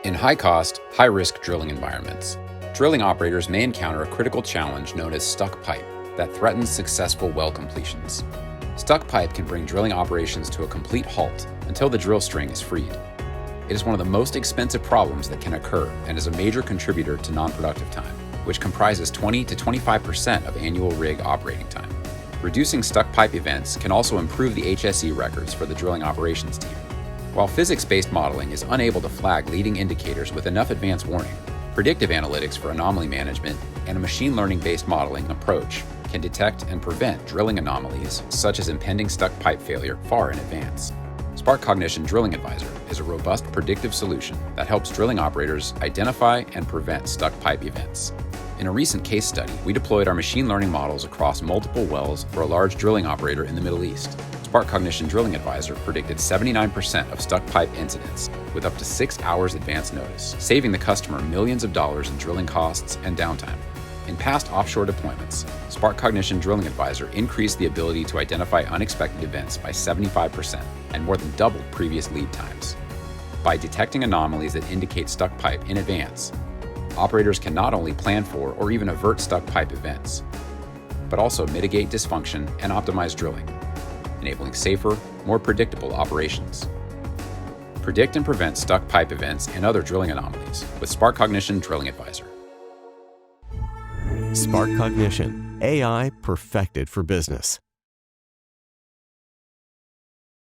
In high-cost, high-risk drilling environments, drilling operators may encounter a critical challenge known as stuck pipe that threatens successful well completions. Stuck pipe can bring drilling operations to a complete halt until the drill string is freed. It is one of the most expensive problems that can occur and is a major contributor to non-productive time, which comprises 20 to 25% of annual rig operating time. Reducing stuck pipe events can also improve the HSE records for the drilling operations team. While physics-based modeling is unable to flag leading indicators with enough advance warning, predictive analytics for anomaly management and a machine learning-based modeling approach can detect and prevent drilling anomalies such as impending stuck pipe failure far in advance. SparkCognition Drilling Advisor is a robust predictive solution that helps drilling operators identify and prevent stuck pipe events. In a recent case study, we deployed our machine learning models across multiple wells for a large drilling operator in the Middle East. SparkCognition Drilling Advisor predicted 79% of stuck pipe incidents with up to 6 hours advance notice, saving the customer millions of dollars in drilling costs and downtime. In past offshore deployments, SparkCognition Drilling Advisor increased the ability to identify unexpected events by 75% and more than doubled previous lead times. By detecting anomalies that indicate stuck pipe in advance, operators can not only plan for or even avert stuck pipe events, but also mitigate dysfunction and optimize drilling, enabling safer, more predictable operations. Predict and prevent stuck pipe events and other drilling anomalies with SparkCognition Drilling Advisor. SparkCognition, AI perfected for business.